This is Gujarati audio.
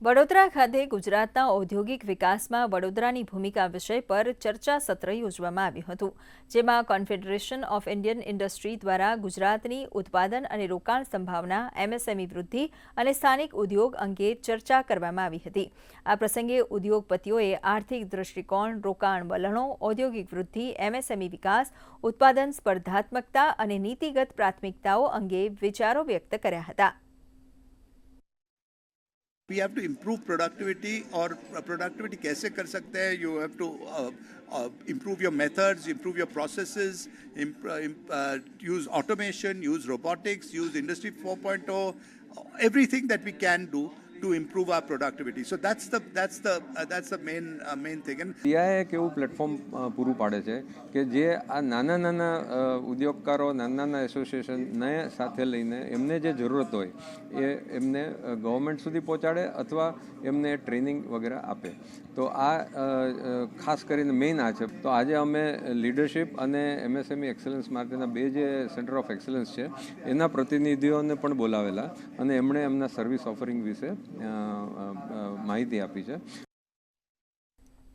વડોદરા ખાતે ગુજરાતના ઔદ્યોગિક વિકાસમાં વડોદરાની ભૂમિકા વિષય પર ચર્ચા સત્ર યોજવામાં આવ્યું હતું, જેમાં કોન્ફેડરેશન ઓફ ઇન્ડિયન ઇન્ડસ્ટ્રી દ્વારા ગુજરાતની ઉત્પાદન અને રોકાણ સંભાવના, એમએસએમઈ વૃદ્ધિ અને સ્થાનિક ઉદ્યોગ અંગે ચર્ચા કરવામાં આવી હતી. આ પ્રસંગે ઉદ્યોગપતિઓએ આર્થિક દૃષ્ટિકોણ, રોકાણ વલણો, ઔદ્યોગિક વૃદ્ધિ, એમએસએમઈ વિકાસ, ઉત્પાદન સ્પર્ધાત્મકતા અને નીતિગત પ્રાથમિકતાઓ અંગે વિચારો વ્યક્ત કર્યા હતા. We have to improve productivity or productivity कैसे कर सकते हैं. You have to improve your methods, improve your processes, use automation, use robotics, use Industry 4.0, everything that we can do to improve our productivity. So that's the main thing. And CIA એક એવું પ્લેટફોર્મ પૂરું પાડે છે કે જે આ નાના ઉદ્યોગકારો, નાના એસોસિએશનને સાથે લઈને એમને જે જરૂરત હોય એ એમને ગવર્મેન્ટ સુધી પહોંચાડે અથવા એમને ટ્રેનિંગ વગેરે આપે. તો આ ખાસ કરીને મેઇન આ છે. તો આજે અમે લીડરશિપ અને એમએસએમઈ એક્સલન્સ માટેના બે જે સેન્ટર ઓફ એક્સલન્સ છે એના પ્રતિનિધિઓને પણ બોલાવેલા અને એમણે એમના સર્વિસ ઓફરિંગ વિશે માહિતી આપી છે.